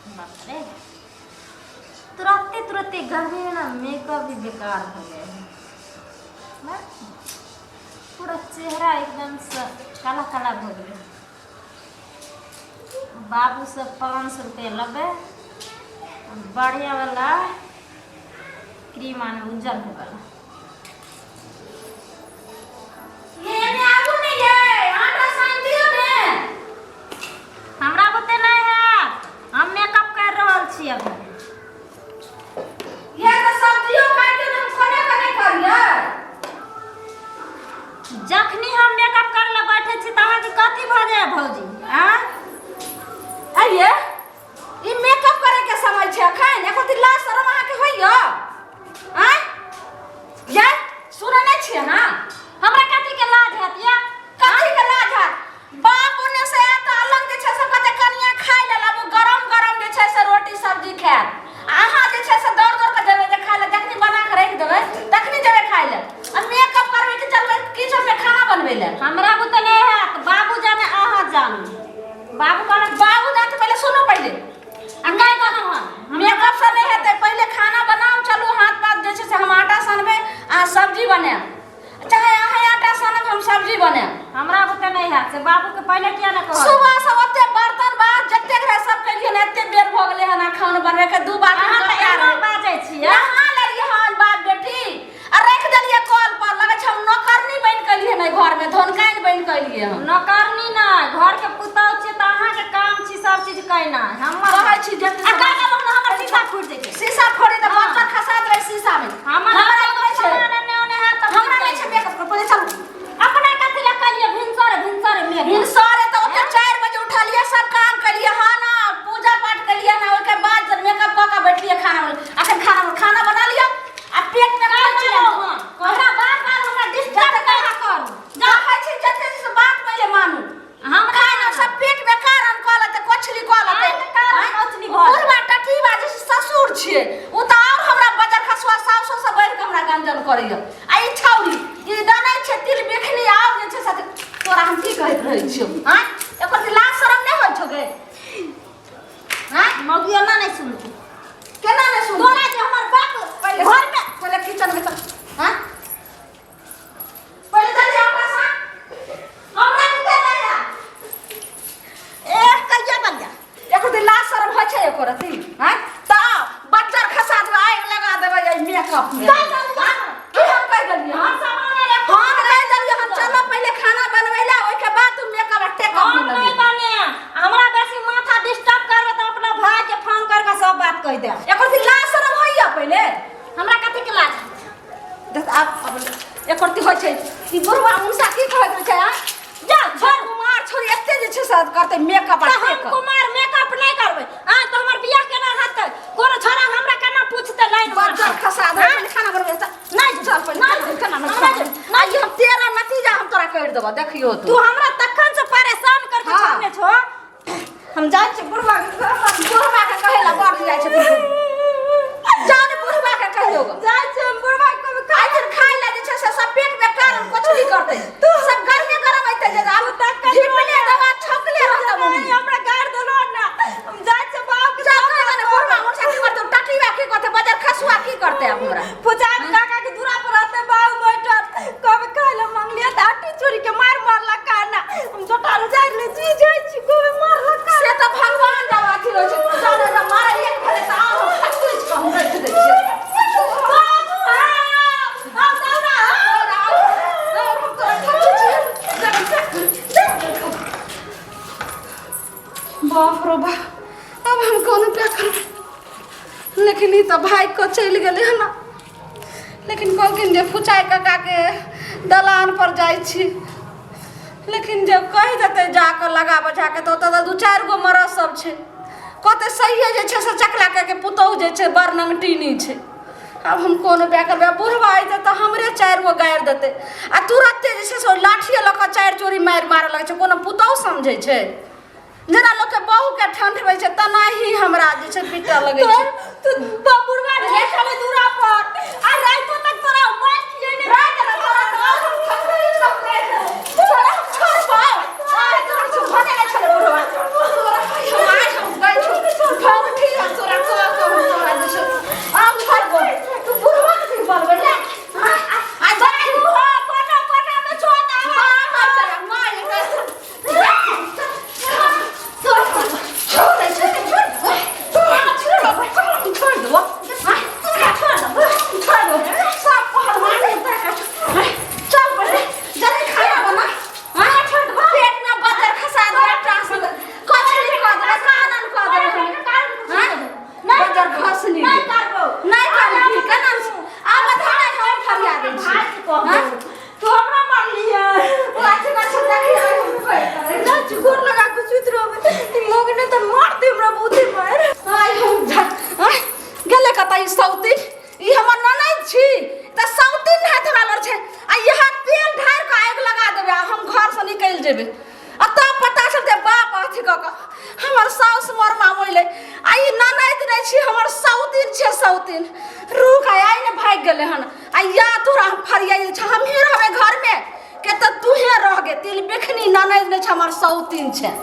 बाप रे, तुरंते तुरंते गर्मी में ना मेकअप भी बेकार हो गया है ना। पूरा चेहरा एकदम काला काला हो गया। बाबू सब 500 रुपये लगे, बढ़िया वाला क्रीम आने उज्जर है वाला। हमरा बुते नहीं है, हम मेकअप कर रहा छी अभी। ये तो सब्जियों काट के हम खाने का नहीं करिए। जखनी हम मेकअप कर ले बैठे छी तहाँ के कथी भ जाए भौजी? हां आइए ई मेकअप करे के समय छै अखन। एको दिन लाज शरम अहाँ के होइयो? हैं ये सुनै नै छियै ना? हमरा कथी के लाज हैत या? कथी के लाज है? बाप ओने से आता अलग जे छै से कते कनिया खाइ ले लाबू, गरम गरम जे छै से रोटी सब्जी खाएब। अहाँ जे छै से दौड़ दौड़ के जेबै जे खाइ ले, जखनी बना के रख देबै तखनी जेबै खाइ ले। आ मेकअप करबै के चलबै किचन में खाना बनबै ले। हमरा बुते नहीं है, बाबू जाने अहाँ जाने। बाबू कहना बाबू जाते पहले सुनो पहले अंगाई कहना हम मेकअप से नहीं हेतै। पहले खाना बनाओ, चलू हाथ पात जे छै से हम आटा सनबै, अहाँ सब्जी बनाएब। चाहे अहाँ आटा सनब हम सब्जी बनाएब। हमरा बुते नहीं है से बाबू के पहले किया ना कहो? सुबह से ओते बर्तन बात जते रहे सब कलिए न, एते बेर भ गेलै हन खाना बनबै के। दू बार अहाँ त एना बाजै छी या? नहा लेलिए हन बाप बेटी आ रख देलिए कल पर। लगै छै हम नौकरनी बन के लिए नै, घर में धनकाइन बन के लिए हम। नौकरनी ना, घर के पुतौह छी त अहाँ के काम छी सब चीज कहना। हम कहै छी जते आ काका लोग हमर शीशा फूट जेतै। शीशा फोड़े त बच्चा खसात रहे शीशा में। हमरा नहीं छै, ने ओने है त हमरा नहीं छै मेकअप कर। पहले चलू अपने कथी ला कलिए भिनसर में भिनसरे तो ओते 4 बजे उठलिए, सब काम कलिए, हाँ ना पूजा पाठ कलिए ना। ओके बाद जब मेकअप क के बैठलिए खाना अखन खाना बना लिया आ पेट में खा लिया। हमरा बार हमरा डिस्टर्ब कहा कर जा है छी जते से बात पहले मानू। हम खाना सब पेट में कारण क लेते, कोछली क लेते। कोछली भर बुढ़वा टटी बाजे ससुर छिए, उ त और हमरा बजर खसुआ सासो से बैठ के हमरा गंजन करैया। आ ई छौरी ई दाना छै तिल बेखनी आउ जे छै से तोरा हम की कहैत रहै छियौ? हां एकर लाज शरम नै होय छौ गे? हां मौगियो ना नहीं सुनती। केना नै सुन? तोरा जे हमर बाप पहले घर में पहले किचन में चल। हां पहले चल हमरा सा हमरा के ले आ। ए कहिया बन जा एको दिन लाज शरम होय छै एको रती? हां ता बच्चा खसा दे, आग लगा देबै ए मेकअप में। की हम कह देलिए? हम सामान रख हम कह देलिए हम चलो पहले खाना बनबै ले, ओइ के बाद तुम मेकअप टेकअप हम में नहीं लगे। बने। हमरा बेसी माथा डिस्टर्ब करबे त अपना भाई के फोन कर के सब बात कह दे। एको दिन लाज शरम होइया पहले? हमरा कथी के लाज? देख अब एको रती होय छै ई बुढ़वा मुंसा की कहत छै? हां जा छोड़ कुमार छोरी एते जे छै से करते मेकअप आ हम कुमार मेकअप नहीं करबे। आ तो हमर बियाह केना हेतै? कोनो छोरा हमरा केना पूछते लाइन मार बच्चा खसा दे खाना बनबै त नहीं चल पहले खाना नहीं। आज हम तेरा नतीजा हम तोरा कह देबो, देखियो तू हमरा तखन से परेशान कर के छोड़ने छो। हम जाय छी बुढ़वा के कहे ला बढ़ जाय छै। जान बुढ़वा के कहियो जाय छै बुढ़वा के आई दिन खाइ ला जे छै से सब पेट में कारण कोछली करते। तू सब गर्मी गरम आइते जे आब तक ढिपले दवा छकले रहता मम्मी। हमरा गाड़ देलो ना। हम जाय छै बाप के जाके ने बुढ़वा मुंसा की करते, टटीवा की करते, बजर खसुआ की करते हमरा? पुजारी काका के दूरा पर रहते बाबू बैठल कब कहले मंगलिया दाटी चोरी के मारला काना। हम छोटा रुजाई ले जी जाय छी कोबे मारला काना। से त भगवान दवा की रोज जाने रे मारे एक भले त आओ खसुच के हम रख दे छी। बाबू हम दौड़ा हम तोरा खसुच बाप रो बाप। अब हम कौन क्या करें? लेकिन ई तो भाई को चल गए है ना। लेकिन कहलखिन जे फुचाई काका के दलान पर जाय छी, लेकिन जब कहि देते जाके लगा बजा के तो 2-4 गो मरद सब छै। कहते सही जे छै से चकला के पुतौह जे छै बड़ नंगटीनी छै। अब हम कोनो ब्या करबे? बुढ़वा आइते तो हमरे 4 गो गाड़ देते आ तुरंते जे छै से लाठिए ल के 4 चोरी मारे लगे छै। कोनो पुतौह समझे छै? जना लोग के बहू के ठंडबै छै तना ही हमरा जे छै पीटा लगे छै। तू बुढ़वा ले चले दूरा पर आ रातो तक तोरा मार किए ने रात ना तोरा तो ठंडई सब ले छोड़ छोड़ पाओ आ तोरा से भने ले चले बुढ़वा तोरा हम गए छी घर कि नहीं तो मार दे हमरा बुद्धि मार। आय हम गेले कतई सौती ई हमर ननद छी त सौती न हाथ वाला छै आ यहाँ तेल ढार के आग लगा देबे आ हम घर से निकल जेबे आ तब पता चलते बाप अथी क हमर साउस मर मामले आ ई ननद नै छी हमर सौतीन छै सौतीन रुक आय ने भाग गेले हन आ या तोरा हम फरियाई छ हम ही रहबे घर में के त तू हे रह गे तिल बेखनी ननद नै छ हमर सौतीन छै।